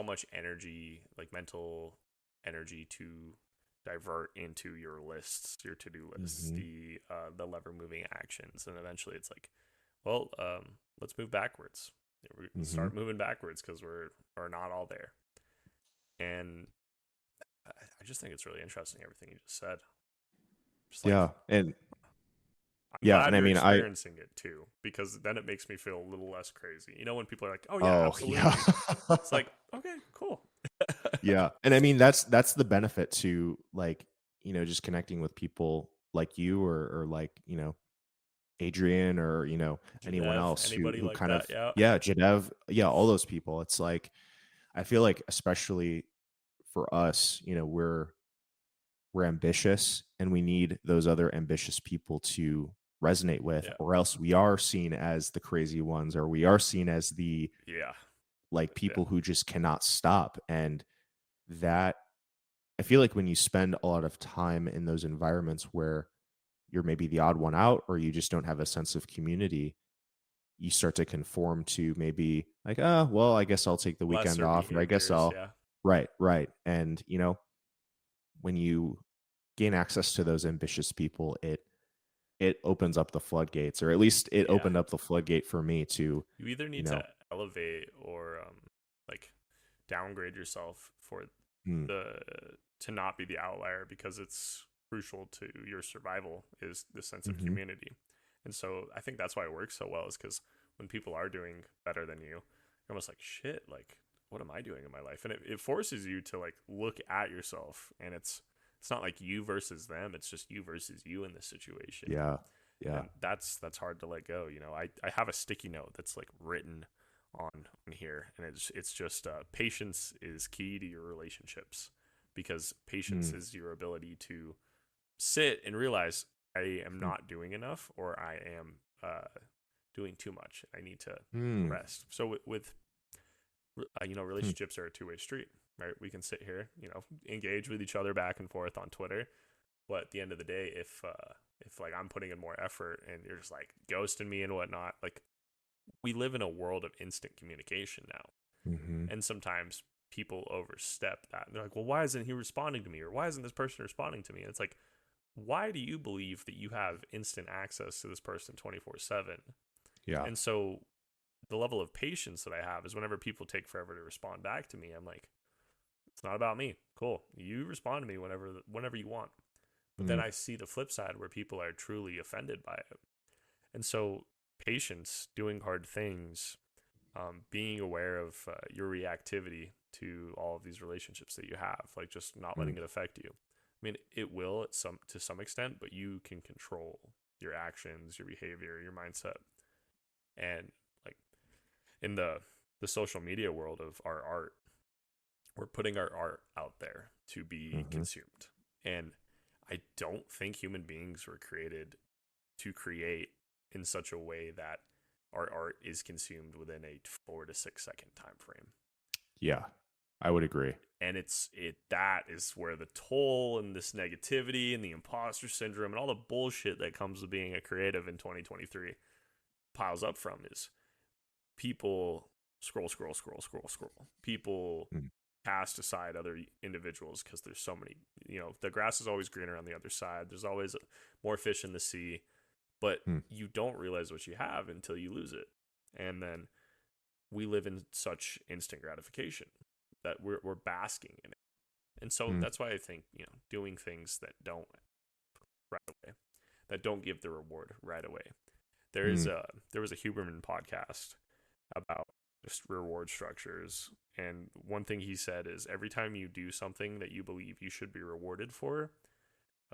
much energy, like mental energy, to divert into your lists, your to-do lists, Hmm. the lever moving actions, and eventually it's like, well, let's move backwards. We Hmm. start moving backwards because we're not all there. And I just think it's really interesting everything you just said. Just like, Yeah. And I'm yeah, and glad I you're mean, experiencing it too, because then it makes me feel a little less crazy. When people are like, "Oh yeah, oh yeah. absolutely," it's like, okay, cool. Yeah. And I mean, that's the benefit to, like, just connecting with people like you, or like, Adrian, or anyone Genev, else who anybody who like kind that? of, Yeah, yeah, Genev, yeah, all those people. It's like, I feel like, especially for us, we're ambitious, and we need those other ambitious people to resonate with, yeah, or else we are seen as the crazy ones, or we are seen as the, yeah, like, yeah. people who just cannot stop. And that, I feel like when you spend a lot of time in those environments where you're maybe the odd one out, or you just don't have a sense of community, you start to conform to, maybe like, well, I guess I'll take the weekend Lesser off, or I guess behaviors. I'll, Yeah, right, right. And when you gain access to those ambitious people, it opens up the floodgates, or at least it yeah. opened up the floodgate for me to, You either you need to know, elevate or like downgrade yourself for hmm, the to not be the outlier, because it's crucial to your survival, is the sense of Mm-hmm. community. And so I think that's why it works so well, is because when people are doing better than you're almost like, shit, like, what am I doing in my life? And it forces you to like look at yourself, and it's not like you versus them, it's just you versus you in this situation. Yeah. Yeah. And that's hard to let go. I have a sticky note that's like written on here, and it's just patience is key to your relationships, because patience Mm. is your ability to sit and realize I am Mm. not doing enough, or I am doing too much. I need to Mm. rest. So with Mm. relationships are a two-way street, right? We can sit here, engage with each other back and forth on Twitter, but at the end of the day, if like I'm putting in more effort and you're just like ghosting me and whatnot, like, we live in a world of instant communication now, Mm-hmm. and sometimes people overstep that. And they're like, well, why isn't he responding to me, or why isn't this person responding to me? And it's like, why do you believe that you have instant access to this person 24/7? Yeah. And so the level of patience that I have is, whenever people take forever to respond back to me, I'm like, it's not about me. Cool, you respond to me whenever you want. But then Mm. I see the flip side, where people are truly offended by it. And so patience, doing hard things, being aware of your reactivity to all of these relationships that you have, like just not letting Mm. it affect you. I mean, it will to some extent, but you can control your actions, your behavior, your mindset. And like, in the social media world of our art, we're putting our art out there to be Mm-hmm. consumed. And I don't think human beings were created to create in such a way that our art is consumed within a 4 to 6 second time frame. Yeah. I would agree. And that is where the toll and this negativity and the imposter syndrome and all the bullshit that comes with being a creative in 2023 piles up from, is people scroll. People Mm. cast aside other individuals because there's so many, the grass is always greener on the other side. There's always more fish in the sea, but Mm. you don't realize what you have until you lose it. And then we live in such instant gratification that we're basking in it. And so Mm. that's why I think, doing things that don't right away, that don't give the reward right away. There Mm. was a Huberman podcast about just reward structures, and one thing he said is, every time you do something that you believe you should be rewarded for,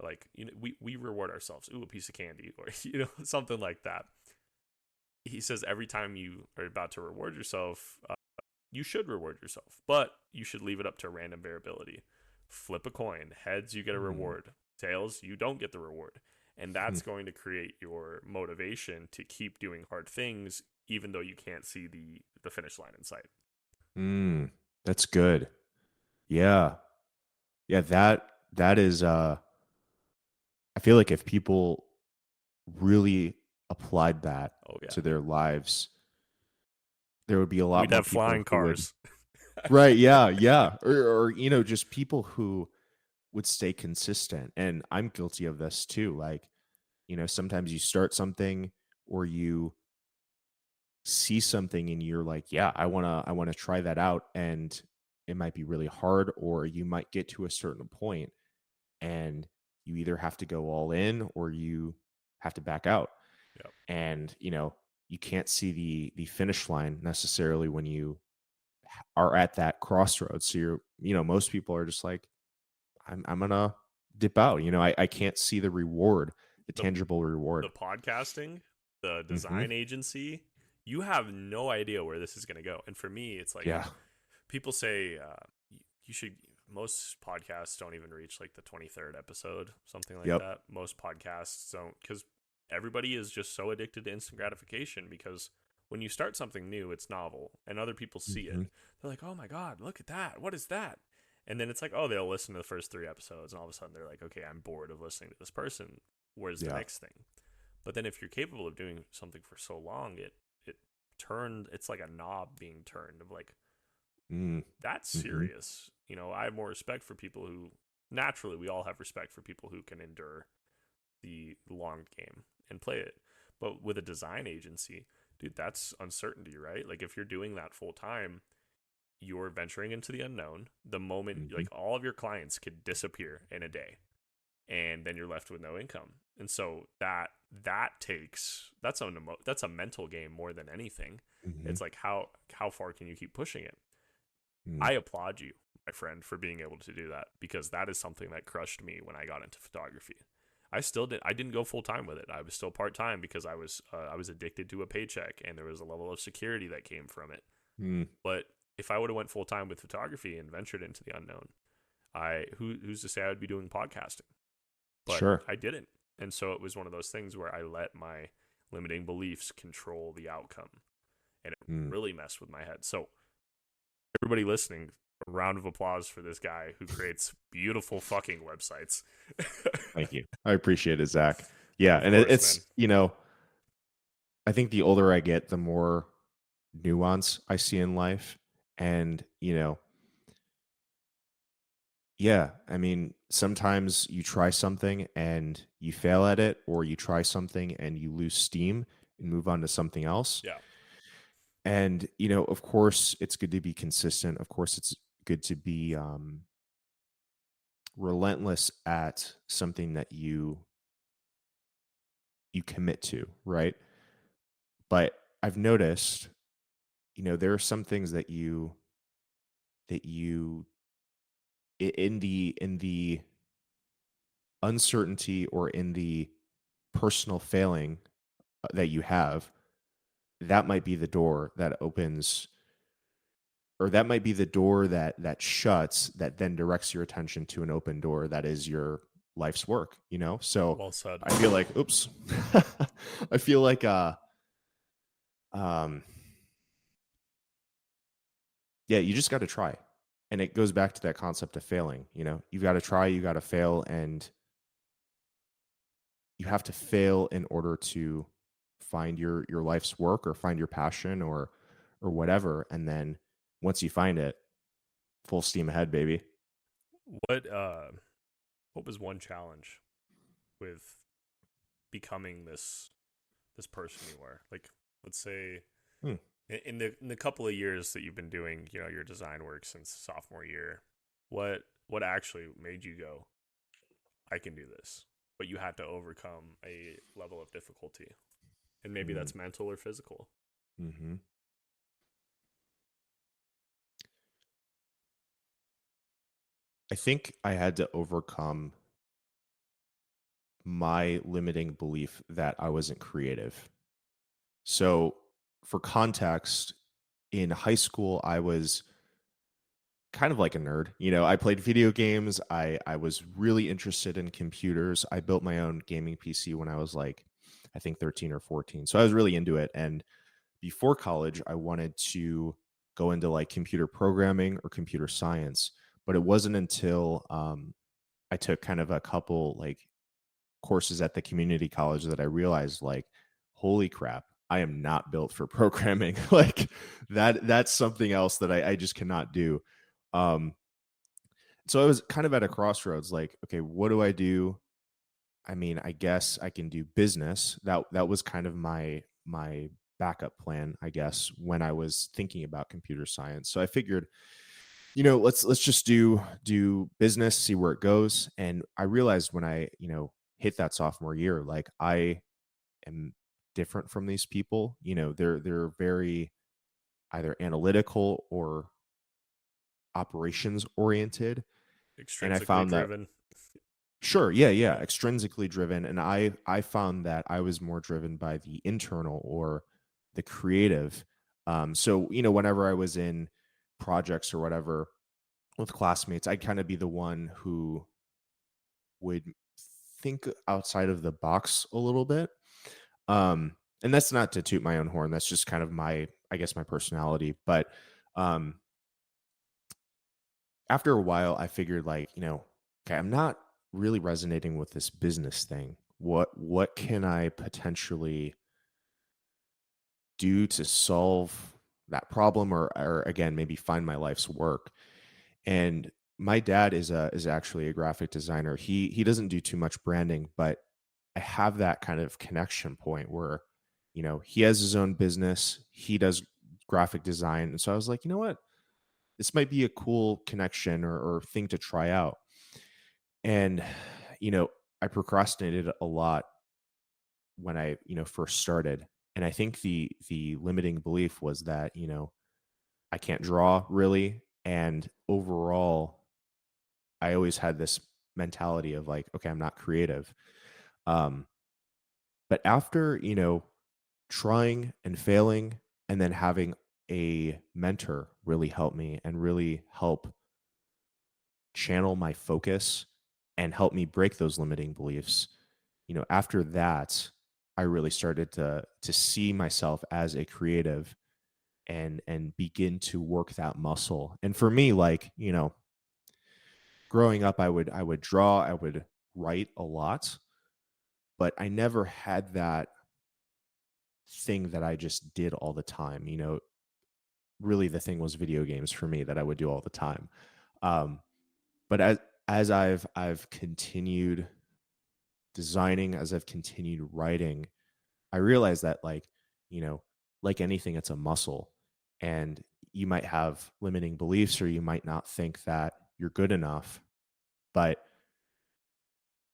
like, we reward ourselves, ooh, a piece of candy, or something like that. He says every time you are about to reward yourself, you should reward yourself, but you should leave it up to random variability. Flip a coin. Heads, you get a Mm. reward. Tails, you don't get the reward. And Mm. that's going to create your motivation to keep doing hard things, even though you can't see the finish line in sight. Mm. That's good. Yeah. Yeah, that is I feel like if people really applied that Oh, yeah. to their lives, there would be a lot We'd more have people flying who would. cars. Right, yeah, yeah. Or just people who would stay consistent. And I'm guilty of this too. Like, sometimes you start something or you see something and you're like, yeah, I want to try that out, and it might be really hard, or you might get to a certain point and you either have to go all in or you have to back out. Yep. And you can't see the finish line necessarily when you are at that crossroads. So most people are just like, I'm gonna dip out. I can't see the reward, the The tangible the reward. podcasting, the Hmm. design agency, you have no idea where this is going to go. And for me, it's like, Yeah. people say you should. Most podcasts don't even reach like the 23rd episode, something like Yep. that. Most podcasts don't, because everybody is just so addicted to instant gratification. Because when you start something new, it's novel, and other people see it. Hmm. They're like, "Oh my god, look at that! What is that?" And then it's like, oh, they'll listen to the first 3 episodes, and all of a sudden they're like, "Okay, I'm bored of listening to this person. Where's the Yeah. next thing?" But then if you're capable of doing something for so long, it turned. It's like a knob being turned, of like, Mm. that's Hmm. serious. I have more respect for people who, naturally, we all have respect for people who can endure the long game and play it. But with a design agency, dude, that's uncertainty, right? Like, if you're doing that full time, you're venturing into the unknown. The moment, Mm-hmm. like, all of your clients could disappear in a day, and then you're left with no income. And so that's a mental game more than anything. Mm-hmm. It's like, how far can you keep pushing it? Mm. I applaud you, my friend, for being able to do that, because that is something that crushed me when I got into photography. I didn't go full time with it. I was still part time because I was addicted to a paycheck, and there was a level of security that came from it. Mm. But if I would have went full time with photography and ventured into the unknown, who's to say I would be doing podcasting? But Sure. I didn't. And so it was one of those things where I let my limiting beliefs control the outcome, and it Mm. really messed with my head. So everybody listening, a round of applause for this guy who creates beautiful fucking websites. Thank you. I appreciate it, Zach. Yeah, Of and course, it's, man. I think the older I get, the more nuance I see in life. And, yeah, I mean, sometimes you try something and you fail at it, or you try something and you lose steam and move on to something else. Yeah. And, of course, it's good to be consistent. Of course, it's good to be relentless at something that you commit to, right? But I've noticed, there are some things that you in the uncertainty, or in the personal failing that you have, that might be the door that opens, or that might be the door that shuts, that then directs your attention to an open door that is your life's work. So Well said. I feel like, oops. I feel like um yeah, you just got to try. And it goes back to that concept of failing. You've got to try, you got to fail, and you have to fail in order to find your life's work, or find your passion, or whatever. And then once you find it, full steam ahead, baby. What uh what was one challenge with becoming this person you are? Like, let's say Hmm. in the couple of years that you've been doing, your design work since sophomore year, what actually made you go, I can do this? But you had to overcome a level of difficulty. And maybe Mm. that's mental or physical. Hmm. I think I had to overcome my limiting belief that I wasn't creative. So, for context, in high school, I was kind of like a nerd. I played video games. I was really interested in computers. I built my own gaming PC when I was like, I think 13 or 14. So I was really into it. And before college, I wanted to go into like computer programming or computer science. But it wasn't until I took kind of a couple like courses at the community college that I realized, like, holy crap, I am not built for programming. Like, that's something else that I just cannot do. Um, so I was kind of at a crossroads, like, okay, what do I do? I mean, I guess I can do business. That was kind of my backup plan, I guess, when I was thinking about computer science. So I figured, let's just do business, see where it goes. And I realized when I, hit that sophomore year, like, I am different from these people. They're very either analytical or operations oriented. And I Extrinsically found that, driven. sure, yeah, yeah, Yeah. extrinsically driven. And I found that I was more driven by the internal, or the creative. So, whenever I was in projects or whatever with classmates, I'd kind of be the one who would think outside of the box a little bit. And that's not to toot my own horn. That's just kind of I guess, my personality. But um, after a while, I figured, like, okay, I'm not really resonating with this business thing. What can I potentially do to solve that problem, or again, maybe find my life's work? And my dad is actually a graphic designer. He doesn't do too much branding, but I have that kind of connection point where, he has his own business, he does graphic design. And so I was like, you know what? this might be a cool connection or thing to try out. And, I procrastinated a lot when I, first started. And I think the limiting belief was that, I can't draw really. And overall, I always had this mentality of like, okay, I'm not creative. Um, but after, trying and failing and then having a mentor really help me and really help channel my focus and help me break those limiting beliefs, after that, I really started to see myself as a creative and begin to work that muscle. And for me, like, growing up, I would draw, I would write a lot, but I never had that thing that I just did all the time. Really the thing was video games for me that I would do all the time. Um, but as I've continued designing, as I've continued writing, I realized that you know, like anything, it's a muscle, and you might have limiting beliefs or you might not think that you're good enough, but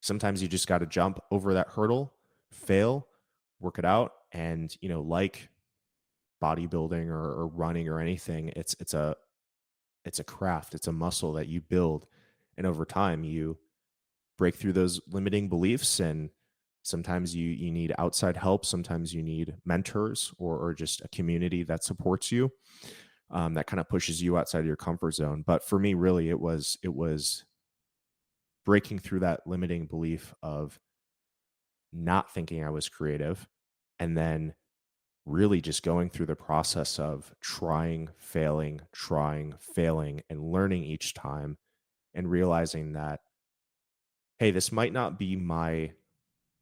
sometimes you just got to jump over that hurdle, fail, work it out, and like bodybuilding or running or anything, it's a craft, it's a muscle that you build, and over time you break through those limiting beliefs. And sometimes you need outside help, sometimes you need mentors or just a community that supports you, that kind of pushes you outside of your comfort zone. But for me, really, it was breaking through that limiting belief of not thinking I was creative, and then really just going through the process of trying, failing, and learning each time, and realizing that, hey, this might not be my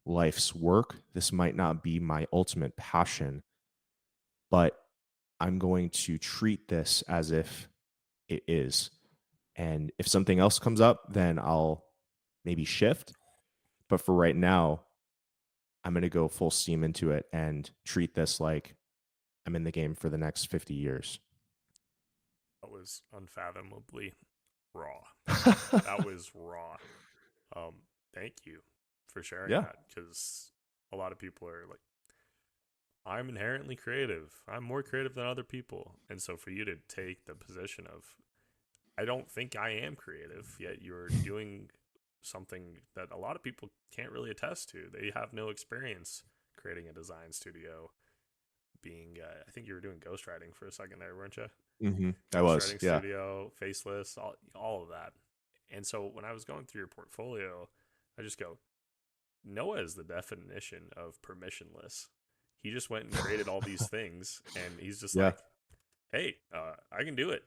life's work. This might not be my ultimate passion, but I'm going to treat this as if it is. And if something else comes up, then I'll maybe shift. But for right now, I'm going to go full steam into it and treat this like I'm in the game for the next 50 years. That was unfathomably raw. That was raw. Um, Thank you for sharing Yeah. that, because a lot of people are like, I'm inherently creative. I'm more creative than other people. And so for you to take the position of, I don't think I am creative, yet you're doing something that a lot of people can't really attest to. They have no experience creating a design studio, being, I think you were doing ghostwriting for a second there, weren't you? I was. Ghostwriting Yeah. studio, faceless, all of that. And so when I was going through your portfolio, I just go, Noah is the definition of permissionless. He just went and created all these things, and he's just Yeah. like, "Hey, I can do it.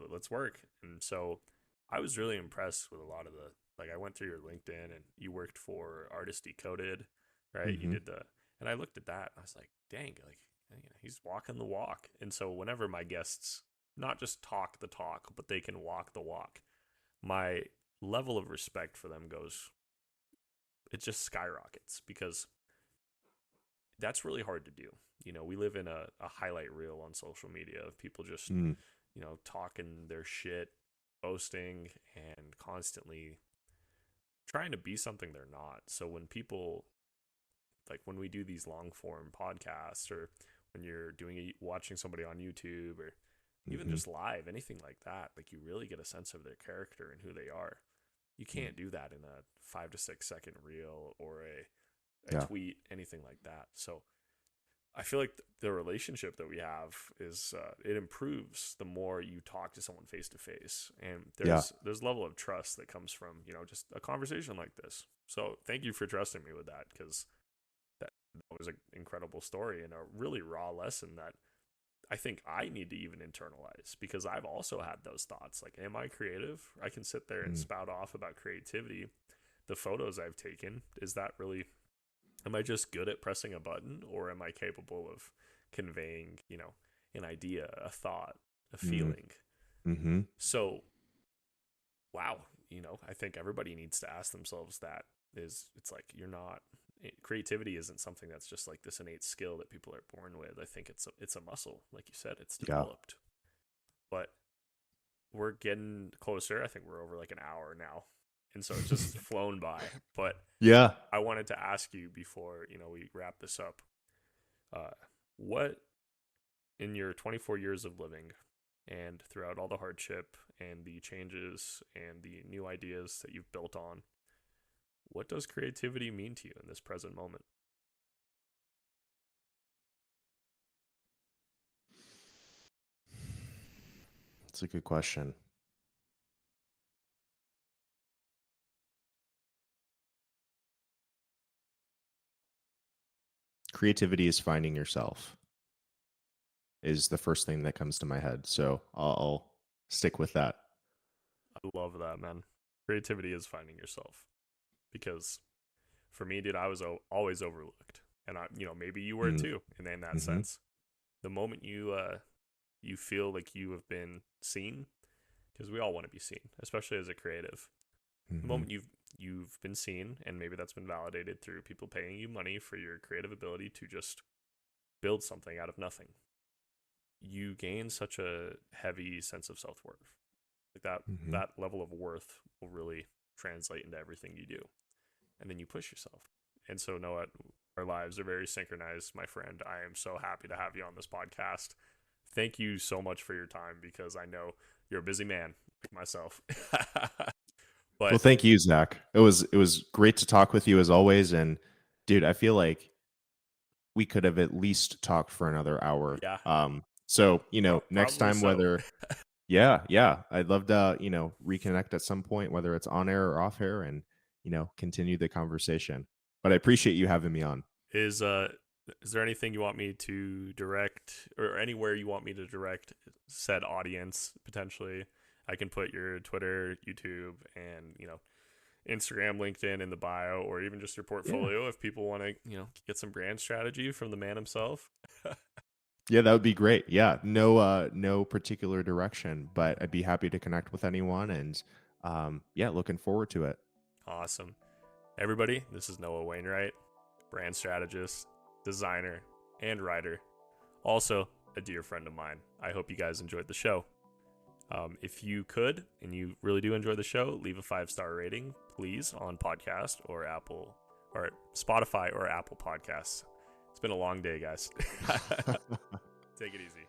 Let's work." And so I was really impressed with a lot of the, like, I went through your LinkedIn, and you worked for Artist Decoded, right? You hmm did and I looked at that, and I was like, "Dang, like, he's walking the walk." And so whenever my guests not just talk the talk, but they can walk the walk, my level of respect for them goes, it just skyrockets, because that's really hard to do. We live in a highlight reel on social media of people just, mm talking their shit, boasting, and constantly trying to be something they're not. So when people, like when we do these long form podcasts, or when you're watching somebody on YouTube, or even hmm just live, anything like that, like you really get a sense of their character and who they are. You can't do that in a 5 to 6 second reel or a Yeah. tweet, anything like that. So I feel like the relationship that we have is, it improves the more you talk to someone face to face, and Yeah. there's level of trust that comes from just a conversation like this. So thank you for trusting me with that, because that was an incredible story and a really raw lesson that I think I need to even internalize, because I've also had those thoughts like, am I creative? I can sit there and Mm. spout off about creativity. The photos I've taken, is that really, am I just good at pressing a button, or am I capable of conveying, an idea, a thought, a Mm. feeling? hmm So, wow, I think everybody needs to ask themselves that. It's like, creativity isn't something that's just like this innate skill that people are born with. I think it's a muscle, like you said, it's Yeah. developed. But we're getting closer. I think we're over like an hour now. And so it's just flown by. But Yeah. I wanted to ask you before, we wrap this up. Uh, what in your 24 years of living and throughout all the hardship and the changes and the new ideas that you've built on, what does creativity mean to you in this present moment? It's a good question. Creativity is finding yourself, is the first thing that comes to my head. So I'll stick with that. I love that, man. Creativity is finding yourself because for me, dude, I was always overlooked, and maybe you were Mm. too, in that Mm-hmm. sense. The moment you feel like you have been seen, because we all want to be seen, especially as a creative. The Mm-hmm. moment you've been seen, and maybe that's been validated through people paying you money for your creative ability to just build something out of nothing, you gain such a heavy sense of self-worth. Like Mm-hmm. that level of worth will really translate into everything you do, and then you push yourself. And so, Noah, our lives are very synchronized, my friend. I am so happy to have you on this podcast. Thank you so much for your time, because I know you're a busy man like myself. Well, But thank you, Zach. It was great to talk with you as always. And dude, I feel like we could have at least talked for another hour. yeah, So next probably time, so. whether yeah, I'd love to reconnect at some point, whether it's on air or off air, and continue the conversation. But I appreciate you having me on. Is there anything you want me to direct, or anywhere you want me to direct said audience potentially? I can put your Twitter, YouTube, and Instagram, LinkedIn in the bio, or even just your Yeah. portfolio if people want to get some brand strategy from the man himself. Yeah, that would be great. Yeah, no particular direction, but I'd be happy to connect with anyone, and yeah, looking forward to it. Awesome. Everybody, this is Noah Wainwright, brand strategist, designer, and writer. Also, a dear friend of mine. I hope you guys enjoyed the show. If you could, and you really do enjoy the show, leave a 5-star rating, please, on podcast or Apple or Spotify or Apple Podcasts. It's been a long day, guys. Take it easy.